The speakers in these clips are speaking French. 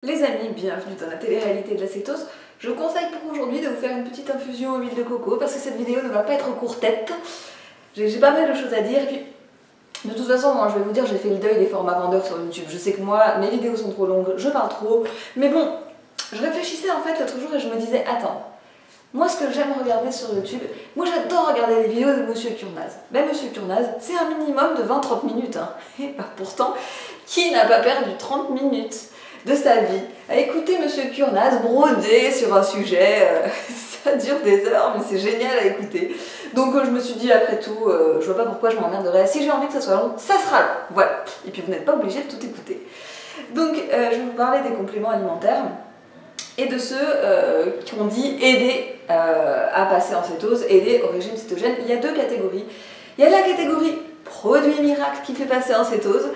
Les amis, bienvenue dans la télé-réalité de la cétose. Je vous conseille pour aujourd'hui de vous faire une petite infusion à huile de coco parce que cette vidéo ne va pas être courtette. J'ai pas mal de choses à dire et puis de toute façon, moi je vais vous dire, j'ai fait le deuil des formats vendeurs sur YouTube. Je sais que moi, mes vidéos sont trop longues, je parle trop, mais bon, je réfléchissais en fait l'autre jour et je me disais, attends, moi ce que j'aime regarder sur YouTube, moi j'adore regarder les vidéos de Monsieur Kurnaz. Ben Monsieur Kurnaz, c'est un minimum de 20-30 minutes, hein. Et pourtant, qui n'a pas perdu 30 minutes de sa vie à écouter Monsieur Kurnaz broder sur un sujet, ça dure des heures mais c'est génial à écouter. Donc je me suis dit après tout, je vois pas pourquoi je m'emmerderais, si j'ai envie que ça soit long, ça sera long, voilà. Et puis vous n'êtes pas obligé de tout écouter. Donc je vais vous parler des compléments alimentaires et de ceux qui ont dit aider à passer en cétose, aider au régime cétogène. Il y a deux catégories. Il y a la catégorie produit miracle qui fait passer en cétose.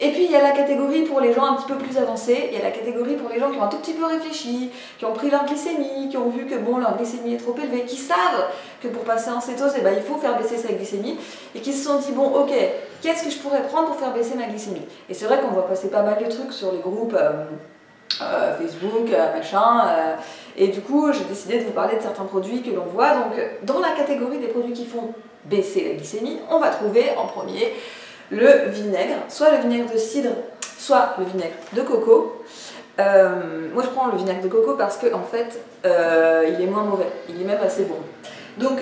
Et puis il y a la catégorie pour les gens un petit peu plus avancés, il y a la catégorie pour les gens qui ont un tout petit peu réfléchi, qui ont pris leur glycémie, qui ont vu que bon, leur glycémie est trop élevée, qui savent que pour passer en cétose, eh ben, il faut faire baisser sa glycémie, et qui se sont dit, bon ok, qu'est-ce que je pourrais prendre pour faire baisser ma glycémie? Et c'est vrai qu'on voit passer pas mal de trucs sur les groupes Facebook, machin, et du coup j'ai décidé de vous parler de certains produits que l'on voit. Donc dans la catégorie des produits qui font baisser la glycémie, on va trouver en premier le vinaigre, soit le vinaigre de cidre, soit le vinaigre de coco. Moi je prends le vinaigre de coco parce que en fait il est moins mauvais, il est même assez bon. Donc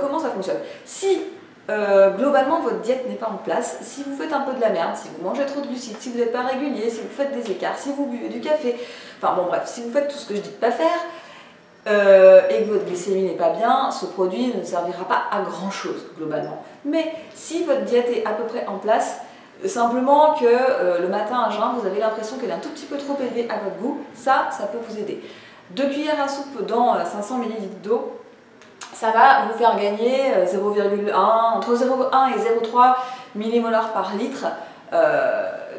comment ça fonctionne? Si globalement votre diète n'est pas en place, si vous faites un peu de la merde, si vous mangez trop de glucides, si vous n'êtes pas régulier, si vous faites des écarts, si vous buvez du café, enfin bon bref, si vous faites tout ce que je dis de pas faire, et que votre glycémie n'est pas bien, ce produit ne servira pas à grand chose globalement. Mais si votre diète est à peu près en place, simplement que le matin à jeun vous avez l'impression qu'elle est un tout petit peu trop élevée à votre goût, ça peut vous aider. 2 cuillères à soupe dans 500 ml d'eau, ça va vous faire gagner 0,1, entre 0,1 et 0,3 millimolars par litre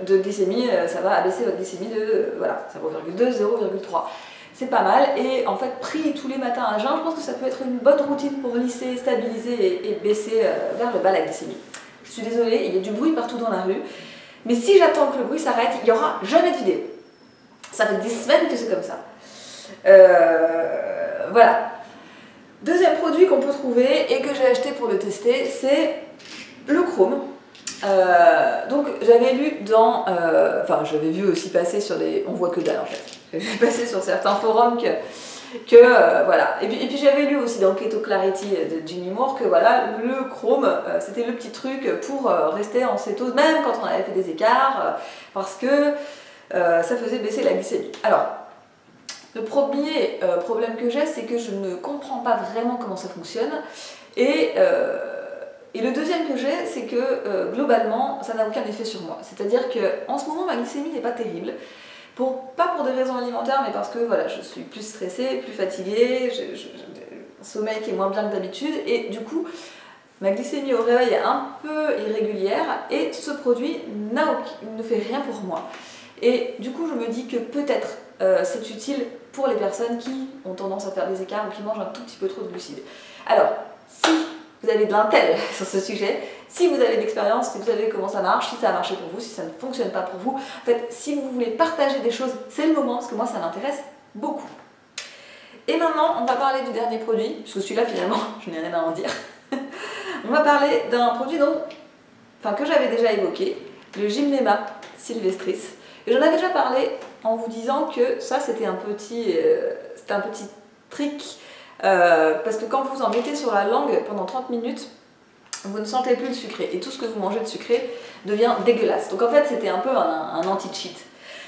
de glycémie. Ça va abaisser votre glycémie de voilà, 0,2, 0,3. C'est pas mal, et en fait pris tous les matins à jeun, je pense que ça peut être une bonne routine pour lisser, stabiliser et baisser vers le bas la glycémie. Je suis désolée, il y a du bruit partout dans la rue, mais si j'attends que le bruit s'arrête, il n'y aura jamais de vidéo. Ça fait des semaines que c'est comme ça. Voilà. Deuxième produit qu'on peut trouver et que j'ai acheté pour le tester, c'est le chrome. Donc j'avais lu dans, enfin j'avais vu aussi passer sur des, on voit que dalle en fait, j'avais vu passer sur certains forums voilà, et puis j'avais lu aussi dans Keto Clarity de Jimmy Moore que voilà, le chrome c'était le petit truc pour rester en cétose même quand on avait fait des écarts, parce que ça faisait baisser la glycémie. Alors le premier problème que j'ai, c'est que je ne comprends pas vraiment comment ça fonctionne, et le deuxième que j'ai, c'est que globalement, ça n'a aucun effet sur moi. C'est-à-dire qu'en ce moment, ma glycémie n'est pas terrible. Pas pour des raisons alimentaires, mais parce que voilà, je suis plus stressée, plus fatiguée, j'ai un sommeil qui est moins bien que d'habitude, et du coup, ma glycémie au réveil est un peu irrégulière, et ce produit ne fait rien pour moi. Et du coup, je me dis que peut-être c'est utile pour les personnes qui ont tendance à faire des écarts ou qui mangent un tout petit peu trop de glucides. Alors, si vous avez de l'intel sur ce sujet, si vous avez de l'expérience, si vous savez comment ça marche, si ça a marché pour vous, si ça ne fonctionne pas pour vous, en fait, si vous voulez partager des choses, c'est le moment, parce que moi ça m'intéresse beaucoup. Et maintenant, on va parler du dernier produit, parce que celui-là finalement, je n'ai rien à en dire. On va parler d'un produit que j'avais déjà évoqué, le Gymnema sylvestris. Et j'en avais déjà parlé en vous disant que ça c'était un petit trick, parce que quand vous en mettez sur la langue pendant 30 minutes, vous ne sentez plus le sucré, et tout ce que vous mangez de sucré devient dégueulasse. Donc en fait c'était un peu un anti-cheat.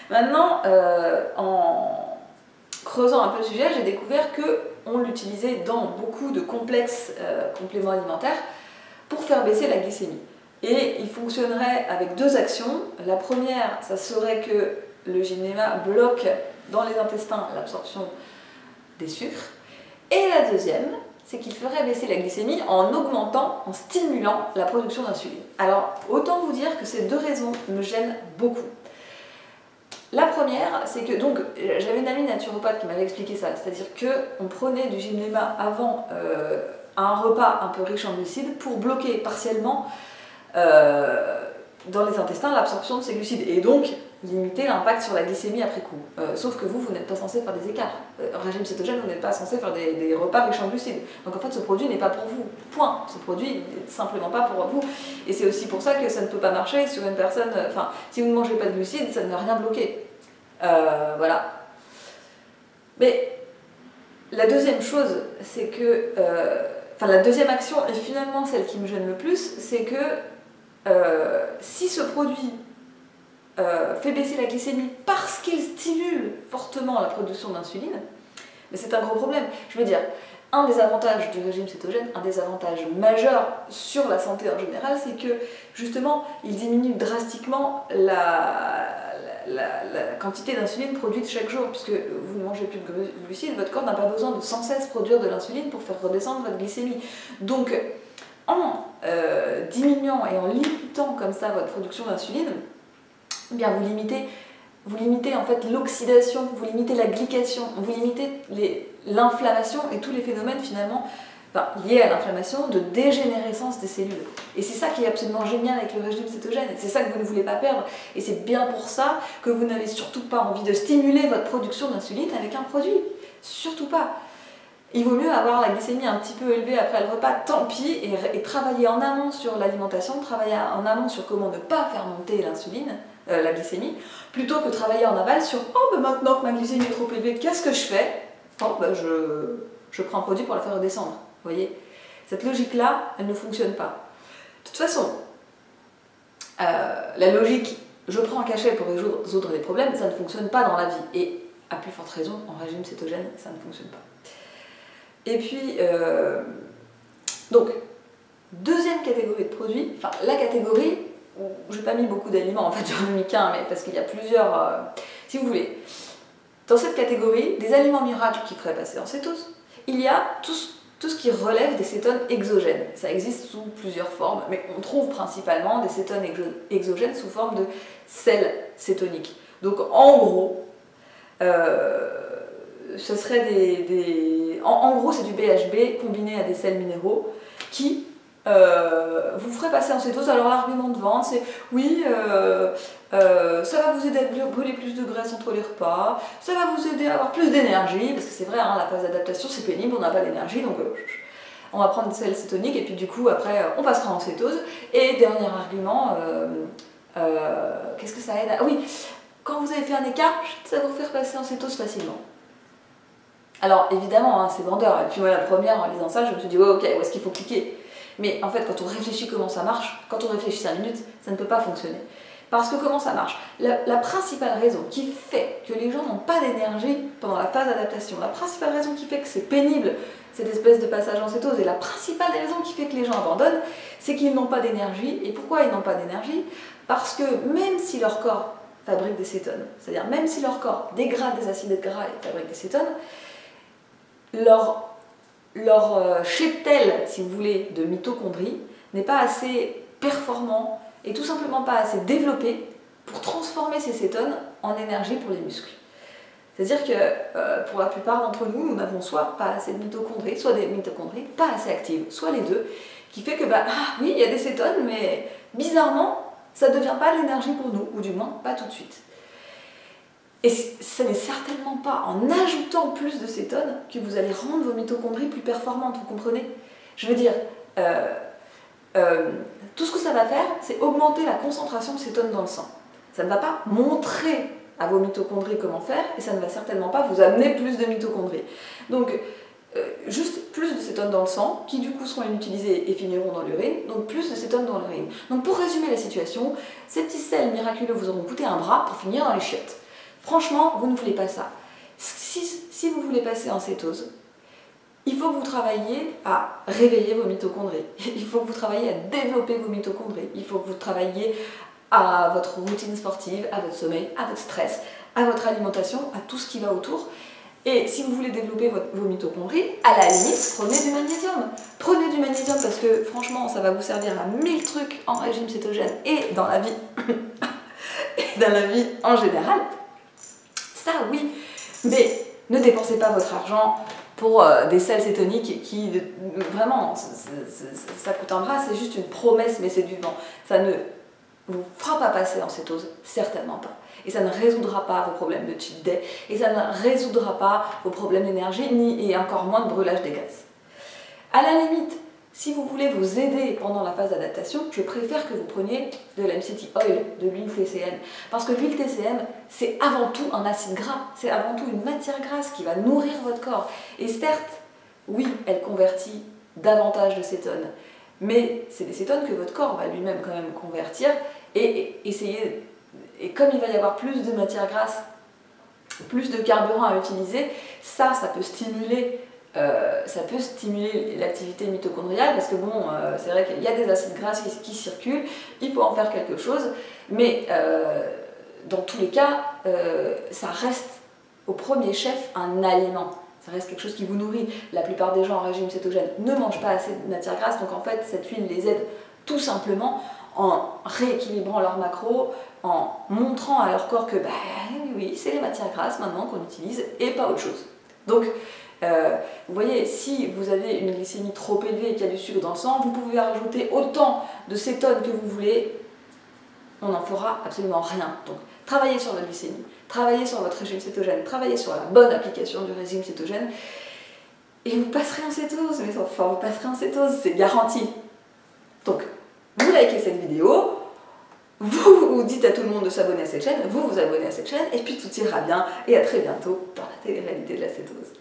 Maintenant, en creusant un peu le sujet, j'ai découvert qu'on l'utilisait dans beaucoup de complexes compléments alimentaires pour faire baisser la glycémie. Et il fonctionnerait avec deux actions. La première, ça serait que le Gymnema bloque dans les intestins l'absorption des sucres. Et la deuxième, c'est qu'il ferait baisser la glycémie en augmentant, en stimulant la production d'insuline. Alors, autant vous dire que ces deux raisons me gênent beaucoup. La première, c'est que, donc, j'avais une amie naturopathe qui m'avait expliqué ça, c'est-à-dire qu'on prenait du Gymnema avant un repas un peu riche en glucides pour bloquer partiellement dans les intestins l'absorption de ces glucides, et donc limiter l'impact sur la glycémie après coup. Sauf que vous n'êtes pas censé faire des écarts. En régime cétogène, vous n'êtes pas censé faire des repas riches en glucides. Donc en fait, ce produit n'est pas pour vous. Point. Ce produit n'est simplement pas pour vous. Et c'est aussi pour ça que ça ne peut pas marcher sur une personne... Enfin, si vous ne mangez pas de glucides, ça ne va rien bloquer. Voilà. Mais la deuxième chose, c'est que... la deuxième action, et finalement celle qui me gêne le plus, c'est que si ce produit fait baisser la glycémie parce qu'il stimule fortement la production d'insuline, mais c'est un gros problème. Je veux dire, un des avantages du régime cétogène, un des avantages majeurs sur la santé en général, c'est que justement, il diminue drastiquement la quantité d'insuline produite chaque jour, puisque vous ne mangez plus de glucides, votre corps n'a pas besoin de sans cesse produire de l'insuline pour faire redescendre votre glycémie. Donc, en diminuant et en limitant comme ça votre production d'insuline, eh bien vous limitez en fait l'oxydation, vous limitez la glycation, vous limitez l'inflammation et tous les phénomènes finalement liés à l'inflammation de dégénérescence des cellules. Et c'est ça qui est absolument génial avec le régime cétogène, c'est ça que vous ne voulez pas perdre, et c'est bien pour ça que vous n'avez surtout pas envie de stimuler votre production d'insuline avec un produit, surtout pas. Il vaut mieux avoir la glycémie un petit peu élevée après le repas, tant pis, et travailler en amont sur l'alimentation, travailler en amont sur comment ne pas faire monter l'insuline, la glycémie, plutôt que travailler en aval sur « Oh, ben maintenant que ma glycémie est trop élevée, qu'est-ce que je fais ?» Oh, ben je prends un produit pour la faire redescendre. Vous voyez, cette logique-là, elle ne fonctionne pas. De toute façon, la logique « je prends un cachet pour résoudre des problèmes », ça ne fonctionne pas dans la vie. Et à plus forte raison, en régime cétogène, ça ne fonctionne pas. Et puis, donc, deuxième catégorie de produits, enfin la catégorie où je n'ai pas mis beaucoup d'aliments, en fait j'en ai mis qu'un, mais parce qu'il y a plusieurs, si vous voulez. Dans cette catégorie, des aliments miracles qui feraient passer en cétose, il y a tout ce qui relève des cétones exogènes. Ça existe sous plusieurs formes, mais on trouve principalement des cétones exogènes sous forme de sels cétoniques. Donc en gros, ce serait en gros, c'est du BHB combiné à des sels minéraux qui vous feraient passer en cétose. Alors l'argument de vente, c'est oui, ça va vous aider à brûler plus de graisse entre les repas, ça va vous aider à avoir plus d'énergie, parce que c'est vrai, hein, la phase d'adaptation c'est pénible, on n'a pas d'énergie, donc on va prendre des sels cétoniques et puis du coup après on passera en cétose. Et dernier argument, qu'est-ce que ça aide à... Ah oui, quand vous avez fait un écart, ça va vous faire passer en cétose facilement. Alors évidemment, hein, c'est vendeur, et puis moi la première en lisant ça, je me suis dit ouais, ok, où est-ce qu'il faut cliquer? Mais en fait, quand on réfléchit comment ça marche, quand on réfléchit 5 minutes, ça ne peut pas fonctionner. Parce que comment ça marche? La principale raison qui fait que les gens n'ont pas d'énergie pendant la phase d'adaptation, la principale raison qui fait que c'est pénible, cette espèce de passage en cétose, et la principale raison qui fait que les gens abandonnent, c'est qu'ils n'ont pas d'énergie. Et pourquoi ils n'ont pas d'énergie? Parce que même si leur corps fabrique des cétones, c'est-à-dire même si leur corps dégrade des acides gras et fabrique des cétones, leur cheptel, si vous voulez, de mitochondries n'est pas assez performant et tout simplement pas assez développé pour transformer ces cétones en énergie pour les muscles. C'est-à-dire que pour la plupart d'entre nous, nous n'avons soit pas assez de mitochondries, soit des mitochondries pas assez actives, soit les deux, qui fait que oui, il y a des cétones, mais bizarrement, ça ne devient pas de l'énergie pour nous, ou du moins pas tout de suite. Et ce n'est certainement pas en ajoutant plus de cétones que vous allez rendre vos mitochondries plus performantes, vous comprenez? Je veux dire, tout ce que ça va faire, c'est augmenter la concentration de cétones dans le sang. Ça ne va pas montrer à vos mitochondries comment faire, et ça ne va certainement pas vous amener plus de mitochondries. Donc, juste plus de cétones dans le sang, qui du coup seront inutilisées et finiront dans l'urine, donc plus de cétones dans l'urine. Donc pour résumer la situation, ces petits sels miraculeux vous auront coûté un bras pour finir dans les chiottes. Franchement, vous ne voulez pas ça. Si vous voulez passer en cétose, il faut que vous travailliez à réveiller vos mitochondries. Il faut que vous travailliez à développer vos mitochondries. Il faut que vous travailliez à votre routine sportive, à votre sommeil, à votre stress, à votre alimentation, à tout ce qui va autour. Et si vous voulez développer vos mitochondries, à la limite, prenez du magnésium. Prenez du magnésium parce que franchement, ça va vous servir à 1000 trucs en régime cétogène et dans la vie, en général. Ça, oui, mais ne dépensez pas votre argent pour des sels cétoniques qui, vraiment, ça coûte un bras, c'est juste une promesse, mais c'est du vent. Ça ne vous fera pas passer en cétose, certainement pas. Et ça ne résoudra pas vos problèmes de cheat day, et ça ne résoudra pas vos problèmes d'énergie, ni et encore moins de brûlage des graisses. À la limite, si vous voulez vous aider pendant la phase d'adaptation, je préfère que vous preniez de l'MCT Oil, de l'huile TCM. Parce que l'huile TCM, c'est avant tout un acide gras, c'est avant tout une matière grasse qui va nourrir votre corps. Et certes, oui, elle convertit davantage de cétones, mais c'est des cétones que votre corps va lui-même quand même convertir et essayer. Et comme il va y avoir plus de matière grasse, plus de carburant à utiliser, ça peut stimuler l'activité mitochondriale parce que bon, c'est vrai qu'il y a des acides gras qui circulent, il faut en faire quelque chose, mais dans tous les cas, ça reste au premier chef un aliment. Ça reste quelque chose qui vous nourrit. La plupart des gens en régime cétogène ne mangent pas assez de matière grasse, donc en fait cette huile les aide tout simplement en rééquilibrant leurs macros, en montrant à leur corps que bah, oui, c'est les matières grasses maintenant qu'on utilise et pas autre chose. Donc vous voyez, si vous avez une glycémie trop élevée et qu'il y a du sucre dans le sang, vous pouvez rajouter autant de cétones que vous voulez, on n'en fera absolument rien. Donc travaillez sur votre glycémie, travaillez sur votre régime cétogène, travaillez sur la bonne application du régime cétogène et vous passerez en cétose, mes enfants, vous passerez en cétose, c'est garanti. Donc, vous likez cette vidéo, vous dites à tout le monde de s'abonner à cette chaîne, vous vous abonnez à cette chaîne et puis tout ira bien et à très bientôt dans la télé-réalité de la cétose.